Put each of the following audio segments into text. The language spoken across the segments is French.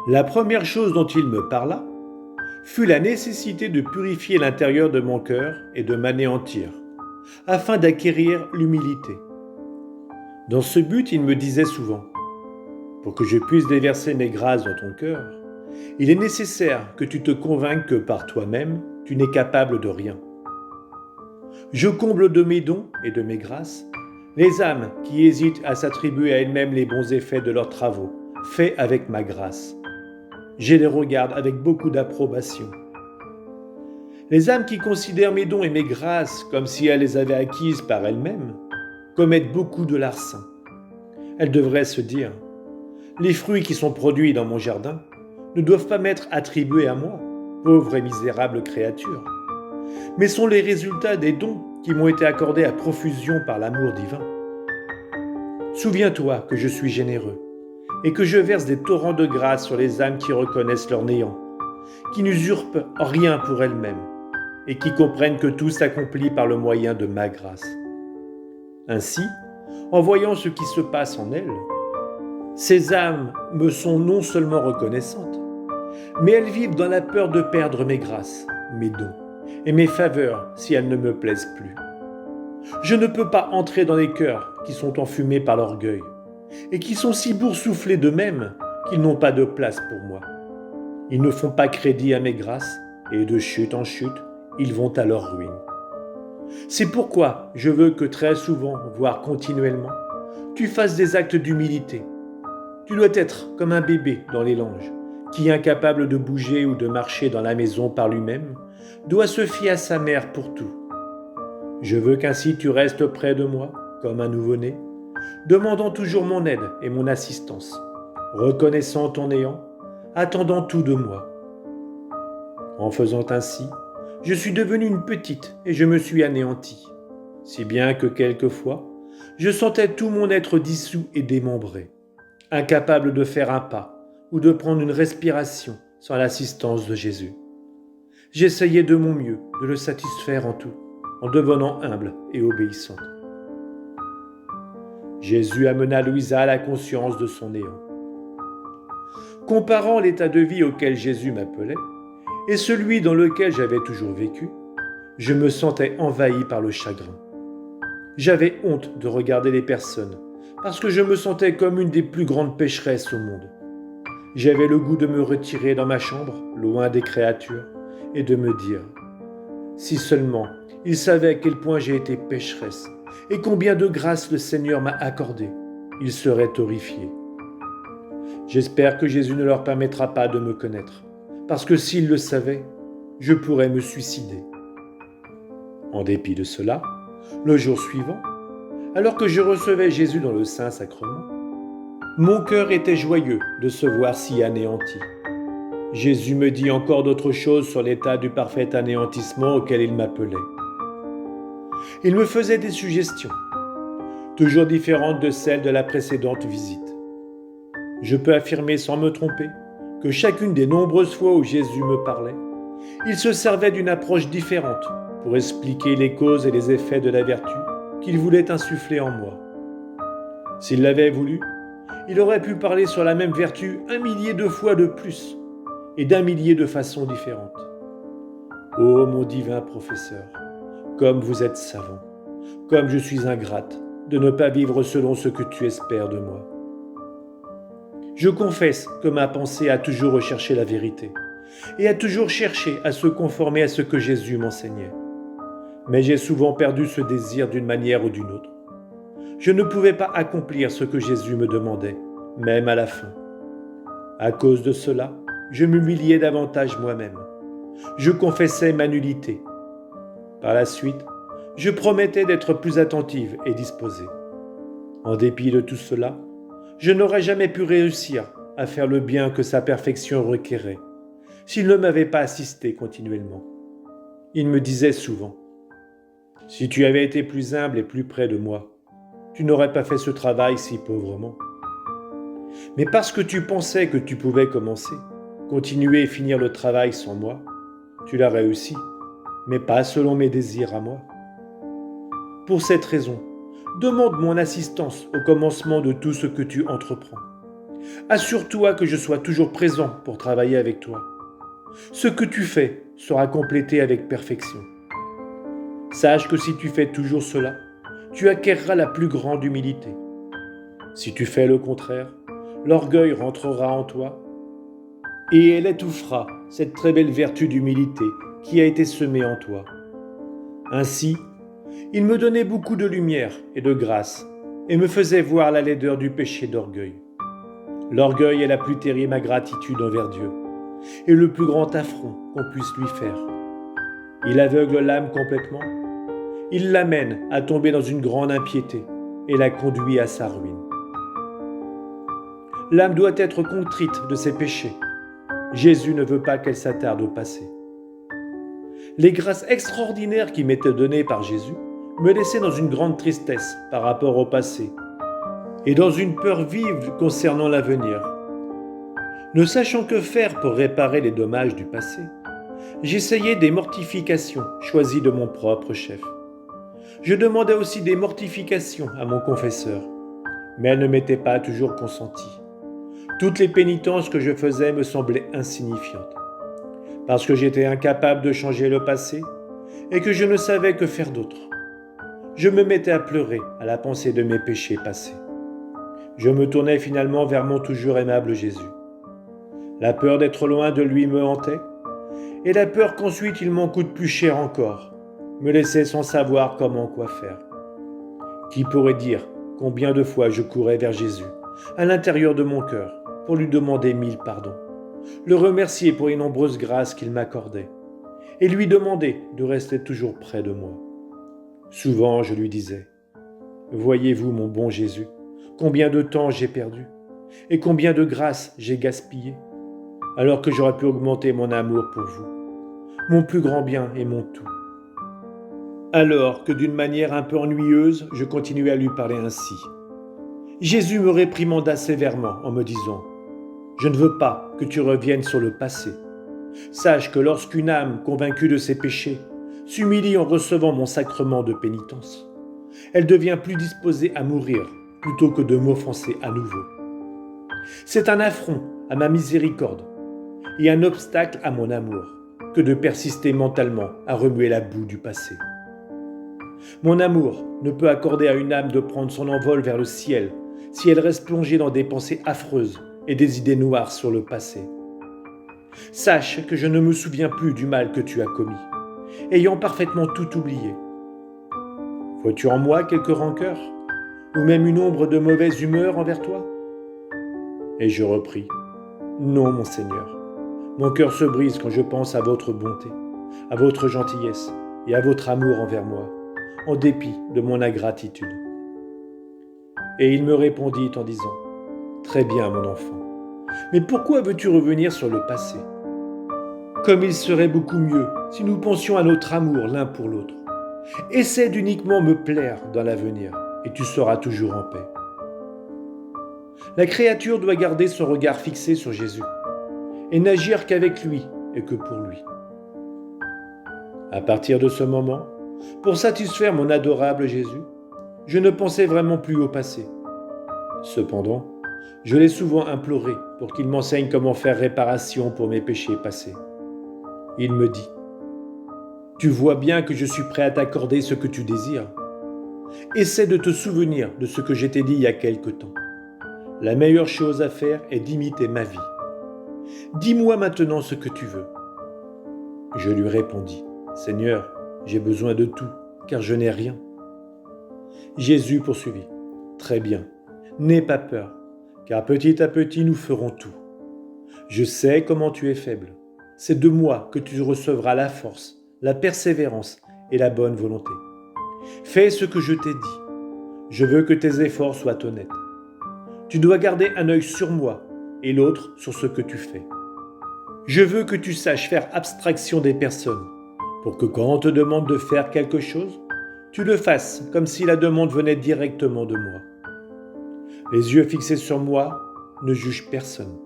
La première chose dont il me parla fut la nécessité de purifier l'intérieur de mon cœur et de m'anéantir, afin d'acquérir l'humilité. Dans ce but, il me disait souvent, pour que je puisse déverser mes grâces dans ton cœur, il est nécessaire que tu te convainques que par toi-même, tu n'es capable de rien. Je comble de mes dons et de mes grâces les âmes qui hésitent à s'attribuer à elles-mêmes les bons effets de leurs travaux, faits avec ma grâce. Je les regarde avec beaucoup d'approbation. Les âmes qui considèrent mes dons et mes grâces comme si elles les avaient acquises par elles-mêmes commettent beaucoup de larcin. Elles devraient se dire « Les fruits qui sont produits dans mon jardin ne doivent pas m'être attribués à moi, pauvre et misérable créature, mais sont les résultats des dons qui m'ont été accordés à profusion par l'amour divin. Souviens-toi que je suis généreux et que je verse des torrents de grâce sur les âmes qui reconnaissent leur néant, qui n'usurpent rien pour elles-mêmes et qui comprennent que tout s'accomplit par le moyen de ma grâce. Ainsi, en voyant ce qui se passe en elles, ces âmes me sont non seulement reconnaissantes, mais elles vivent dans la peur de perdre mes grâces, mes dons et mes faveurs si elles ne me plaisent plus. Je ne peux pas entrer dans les cœurs qui sont enfumés par l'orgueil et qui sont si boursouflés d'eux-mêmes qu'ils n'ont pas de place pour moi. Ils ne font pas crédit à mes grâces et de chute en chute, ils vont à leur ruine. C'est pourquoi je veux que très souvent, voire continuellement, tu fasses des actes d'humilité. Tu dois être comme un bébé dans les langes, qui, incapable de bouger ou de marcher dans la maison par lui-même, doit se fier à sa mère pour tout. Je veux qu'ainsi tu restes près de moi, comme un nouveau-né, demandant toujours mon aide et mon assistance, reconnaissant ton néant, attendant tout de moi. En faisant ainsi, je suis devenu une petite et je me suis anéanti, si bien que quelquefois, je sentais tout mon être dissous et démembré, incapable de faire un pas ou de prendre une respiration sans l'assistance de Jésus. J'essayais de mon mieux de le satisfaire en tout, en devenant humble et obéissante. Jésus amena Louisa à la conscience de son néant. Comparant l'état de vie auquel Jésus m'appelait et celui dans lequel j'avais toujours vécu, je me sentais envahi par le chagrin. J'avais honte de regarder les personnes parce que je me sentais comme une des plus grandes pécheresses au monde. J'avais le goût de me retirer dans ma chambre, loin des créatures, et de me dire « Si seulement ils savaient à quel point j'ai été pécheresse et combien de grâce le Seigneur m'a accordé, ils seraient horrifiés. » J'espère que Jésus ne leur permettra pas de me connaître, parce que s'il le savait, je pourrais me suicider. En dépit de cela, le jour suivant, alors que je recevais Jésus dans le Saint-Sacrement, mon cœur était joyeux de se voir si anéanti. Jésus me dit encore d'autres choses sur l'état du parfait anéantissement auquel il m'appelait. Il me faisait des suggestions, toujours différentes de celles de la précédente visite. Je peux affirmer sans me tromper que chacune des nombreuses fois où Jésus me parlait, il se servait d'une approche différente pour expliquer les causes et les effets de la vertu qu'il voulait insuffler en moi. S'il l'avait voulu, il aurait pu parler sur la même vertu 1 millier de fois de plus et d'1 millier de façons différentes. Ô mon divin professeur, comme vous êtes savant, comme je suis ingrate de ne pas vivre selon ce que tu espères de moi. Je confesse que ma pensée a toujours recherché la vérité et a toujours cherché à se conformer à ce que Jésus m'enseignait. Mais j'ai souvent perdu ce désir d'une manière ou d'une autre. Je ne pouvais pas accomplir ce que Jésus me demandait, même à la fin. À cause de cela, je m'humiliais davantage moi-même. Je confessais ma nullité. Par la suite, je promettais d'être plus attentive et disposée. En dépit de tout cela, je n'aurais jamais pu réussir à faire le bien que sa perfection requérait, s'il ne m'avait pas assisté continuellement. Il me disait souvent, « Si tu avais été plus humble et plus près de moi, tu n'aurais pas fait ce travail si pauvrement. Mais parce que tu pensais que tu pouvais commencer, continuer et finir le travail sans moi, tu l'as réussi, mais pas selon mes désirs à moi. Pour cette raison, demande mon assistance au commencement de tout ce que tu entreprends, Assure-toi que je sois toujours présent pour travailler avec toi. Ce que tu fais sera complété avec perfection. Sache que si tu fais toujours cela, tu acquerras la plus grande humilité. Si tu fais le contraire, l'orgueil rentrera en toi et elle étouffera cette très belle vertu d'humilité qui a été semée en toi. Ainsi, il me donnait beaucoup de lumière et de grâce et me faisait voir la laideur du péché d'orgueil. L'orgueil est la plus terrible ingratitude envers Dieu et le plus grand affront qu'on puisse lui faire. Il aveugle l'âme complètement, il l'amène à tomber dans une grande impiété et la conduit à sa ruine. L'âme doit être contrite de ses péchés. Jésus ne veut pas qu'elle s'attarde au passé. Les grâces extraordinaires qui m'étaient données par Jésus me laissaient dans une grande tristesse par rapport au passé et dans une peur vive concernant l'avenir. Ne sachant que faire pour réparer les dommages du passé, j'essayais des mortifications choisies de mon propre chef. Je demandais aussi des mortifications à mon confesseur, mais elles ne m'étaient pas toujours consenties. Toutes les pénitences que je faisais me semblaient insignifiantes, parce que j'étais incapable de changer le passé et que je ne savais que faire d'autre. Je me mettais à pleurer à la pensée de mes péchés passés. Je me tournais finalement vers mon toujours aimable Jésus. La peur d'être loin de lui me hantait, et la peur qu'ensuite il m'en coûte plus cher encore me laissait sans savoir comment quoi faire. Qui pourrait dire combien de fois je courais vers Jésus, à l'intérieur de mon cœur, pour lui demander 1000 pardons, le remercier pour les nombreuses grâces qu'il m'accordait, et lui demander de rester toujours près de moi. Souvent je lui disais, « Voyez-vous mon bon Jésus, combien de temps j'ai perdu, et combien de grâces j'ai gaspillé, alors que j'aurais pu augmenter mon amour pour vous, mon plus grand bien et mon tout. » Alors que d'une manière un peu ennuyeuse, je continuais à lui parler ainsi. Jésus me réprimanda sévèrement en me disant « Je ne veux pas que tu reviennes sur le passé. Sache que lorsqu'une âme convaincue de ses péchés s'humilie en recevant mon sacrement de pénitence, elle devient plus disposée à mourir plutôt que de m'offenser à nouveau. C'est un affront à ma miséricorde et un obstacle à mon amour que de persister mentalement à remuer la boue du passé. Mon amour ne peut accorder à une âme de prendre son envol vers le ciel si elle reste plongée dans des pensées affreuses et des idées noires sur le passé. Sache que je ne me souviens plus du mal que tu as commis, ayant parfaitement tout oublié. Vois-tu en moi quelque rancœur, ou même une ombre de mauvaise humeur envers toi ? Et je repris, non, mon Seigneur, mon cœur se brise quand je pense à votre bonté, à votre gentillesse et à votre amour envers moi, en dépit de mon ingratitude. Et il me répondit en disant, très bien, mon enfant, mais pourquoi veux-tu revenir sur le passé ? Comme il serait beaucoup mieux si nous pensions à notre amour l'un pour l'autre. Essaie d'uniquement me plaire dans l'avenir et tu seras toujours en paix. La créature doit garder son regard fixé sur Jésus et n'agir qu'avec lui et que pour lui. À partir de ce moment, pour satisfaire mon adorable Jésus, je ne pensais vraiment plus au passé. Cependant, je l'ai souvent imploré pour qu'il m'enseigne comment faire réparation pour mes péchés passés. Il me dit, « Tu vois bien que je suis prêt à t'accorder ce que tu désires. Essaie de te souvenir de ce que je t'ai dit il y a quelque temps. La meilleure chose à faire est d'imiter ma vie. Dis-moi maintenant ce que tu veux. » Je lui répondis, « Seigneur, j'ai besoin de tout, car je n'ai rien. » Jésus poursuivit, « Très bien, n'aie pas peur, car petit à petit nous ferons tout. Je sais comment tu es faible. C'est de moi que tu recevras la force, la persévérance et la bonne volonté. Fais ce que je t'ai dit. Je veux que tes efforts soient honnêtes. Tu dois garder un œil sur moi et l'autre sur ce que tu fais. Je veux que tu saches faire abstraction des personnes pour que quand on te demande de faire quelque chose, tu le fasses comme si la demande venait directement de moi. Les yeux fixés sur moi ne jugent personne.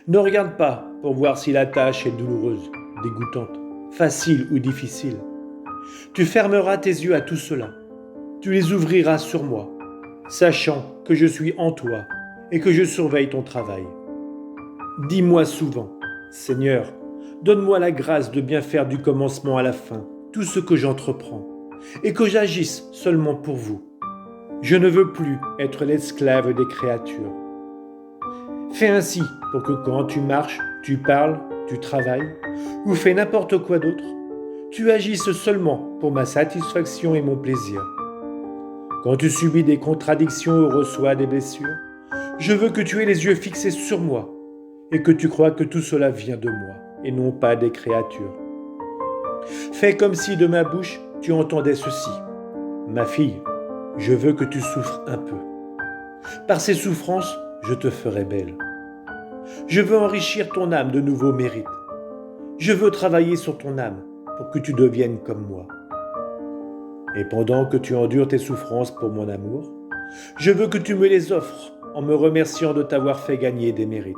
Ne regarde pas pour voir si la tâche est douloureuse, dégoûtante, facile ou difficile. Tu fermeras tes yeux à tout cela. Tu les ouvriras sur moi, sachant que je suis en toi et que je surveille ton travail. Dis-moi souvent, Seigneur, donne-moi la grâce de bien faire du commencement à la fin tout ce que j'entreprends, et que j'agisse seulement pour vous. Je ne veux plus être l'esclave des créatures. Fais ainsi pour que quand tu marches, tu parles, tu travailles, ou fais n'importe quoi d'autre, tu agisses seulement pour ma satisfaction et mon plaisir. Quand tu subis des contradictions ou reçois des blessures, je veux que tu aies les yeux fixés sur moi et que tu crois que tout cela vient de moi et non pas des créatures. Fais comme si de ma bouche tu entendais ceci. Ma fille, je veux que tu souffres un peu. Par ces souffrances, je te ferai belle. Je veux enrichir ton âme de nouveaux mérites. Je veux travailler sur ton âme pour que tu deviennes comme moi. Et pendant que tu endures tes souffrances pour mon amour, je veux que tu me les offres en me remerciant de t'avoir fait gagner des mérites.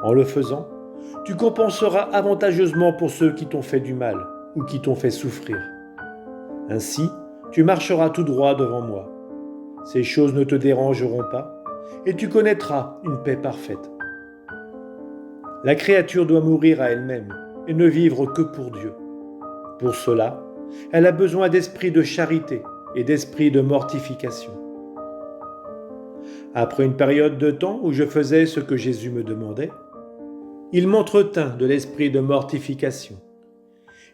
En le faisant, tu compenseras avantageusement pour ceux qui t'ont fait du mal ou qui t'ont fait souffrir. Ainsi, tu marcheras tout droit devant moi. Ces choses ne te dérangeront pas et tu connaîtras une paix parfaite. La créature doit mourir à elle-même et ne vivre que pour Dieu. Pour cela, elle a besoin d'esprit de charité et d'esprit de mortification. Après une période de temps où je faisais ce que Jésus me demandait, il m'entretint de l'esprit de mortification.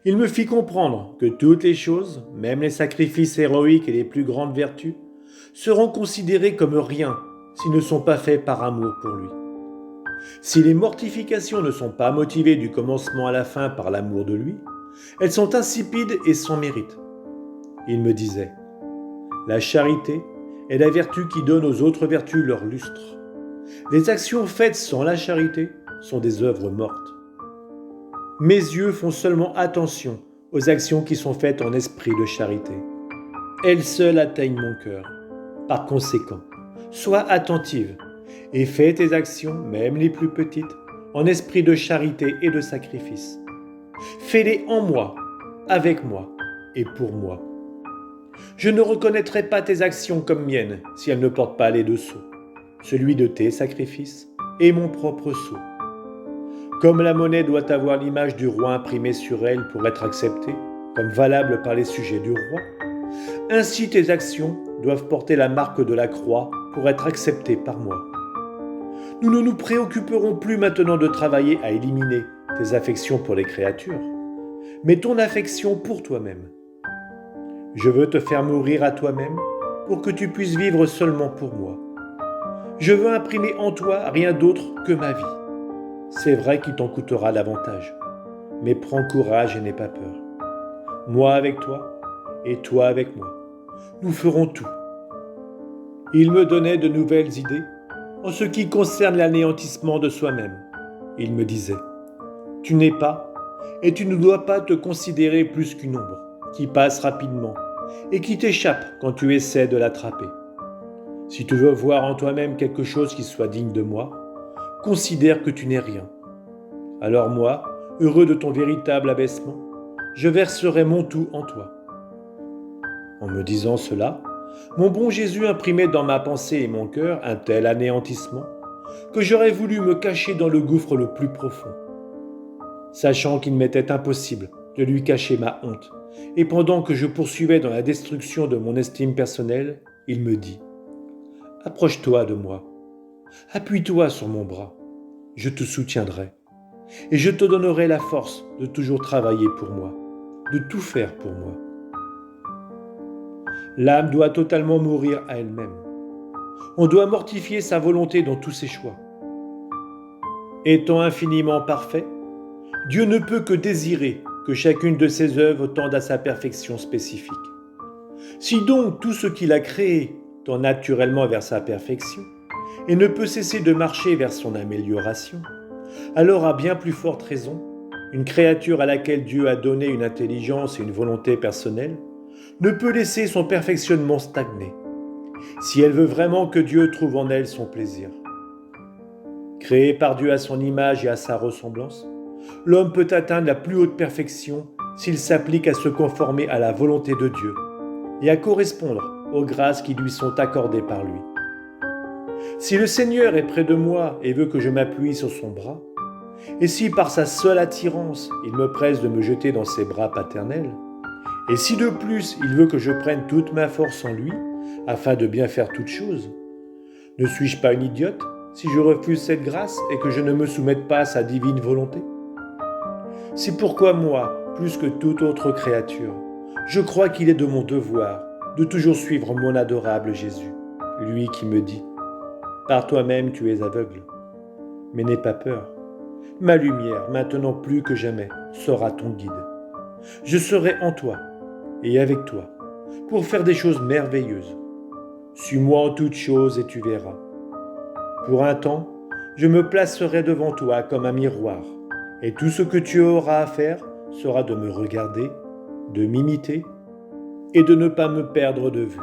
Il me fit comprendre que toutes les choses, même les sacrifices héroïques et les plus grandes vertus, seront considérées comme rien s'ils ne sont pas faits par amour pour lui. Si les mortifications ne sont pas motivées du commencement à la fin par l'amour de lui, elles sont insipides et sans mérite. Il me disait, la charité est la vertu qui donne aux autres vertus leur lustre. Les actions faites sans la charité sont des œuvres mortes. Mes yeux font seulement attention aux actions qui sont faites en esprit de charité. Elles seules atteignent mon cœur. Par conséquent, sois attentive et fais tes actions, même les plus petites, en esprit de charité et de sacrifice. Fais-les en moi, avec moi et pour moi. Je ne reconnaîtrai pas tes actions comme miennes si elles ne portent pas les deux sceaux, celui de tes sacrifices et mon propre sceau. Comme la monnaie doit avoir l'image du roi imprimée sur elle pour être acceptée, comme valable par les sujets du roi, ainsi tes actions doivent porter la marque de la croix pour être acceptées par moi. Nous ne nous préoccuperons plus maintenant de travailler à éliminer tes affections pour les créatures, mais ton affection pour toi-même. Je veux te faire mourir à toi-même pour que tu puisses vivre seulement pour moi. Je veux imprimer en toi rien d'autre que ma vie. C'est vrai qu'il t'en coûtera davantage, mais prends courage et n'aie pas peur. Moi avec toi et toi avec moi, nous ferons tout. Il me donnait de nouvelles idées en ce qui concerne l'anéantissement de soi-même. Il me disait, tu n'es pas et tu ne dois pas te considérer plus qu'une ombre qui passe rapidement et qui t'échappe quand tu essaies de l'attraper. Si tu veux voir en toi-même quelque chose qui soit digne de moi, considère que tu n'es rien. Alors moi, heureux de ton véritable abaissement, je verserai mon tout en toi. En me disant cela, mon bon Jésus imprimait dans ma pensée et mon cœur un tel anéantissement que j'aurais voulu me cacher dans le gouffre le plus profond. Sachant qu'il m'était impossible de lui cacher ma honte, et pendant que je poursuivais dans la destruction de mon estime personnelle, il me dit « Approche-toi de moi, appuie-toi sur mon bras, je te soutiendrai, et je te donnerai la force de toujours travailler pour moi, de tout faire pour moi. » L'âme doit totalement mourir à elle-même. On doit mortifier sa volonté dans tous ses choix. Étant infiniment parfait, Dieu ne peut que désirer que chacune de ses œuvres tende à sa perfection spécifique. Si donc tout ce qu'il a créé tend naturellement vers sa perfection et ne peut cesser de marcher vers son amélioration, alors à bien plus forte raison, une créature à laquelle Dieu a donné une intelligence et une volonté personnelle ne peut laisser son perfectionnement stagner, si elle veut vraiment que Dieu trouve en elle son plaisir. Créé par Dieu à son image et à sa ressemblance, l'homme peut atteindre la plus haute perfection s'il s'applique à se conformer à la volonté de Dieu et à correspondre aux grâces qui lui sont accordées par lui. Si le Seigneur est près de moi et veut que je m'appuie sur son bras, et si par sa seule attirance il me presse de me jeter dans ses bras paternels, et si de plus il veut que je prenne toute ma force en lui, afin de bien faire toutes choses, ne suis-je pas une idiote si je refuse cette grâce et que je ne me soumette pas à sa divine volonté? C'est pourquoi moi, plus que toute autre créature, je crois qu'il est de mon devoir de toujours suivre mon adorable Jésus, lui qui me dit « Par toi-même tu es aveugle, mais n'aie pas peur. Ma lumière, maintenant plus que jamais, sera ton guide. Je serai en toi et avec toi pour faire des choses merveilleuses. Suis-moi en toutes choses et tu verras. Pour un temps, je me placerai devant toi comme un miroir, et tout ce que tu auras à faire sera de me regarder, de m'imiter et de ne pas me perdre de vue.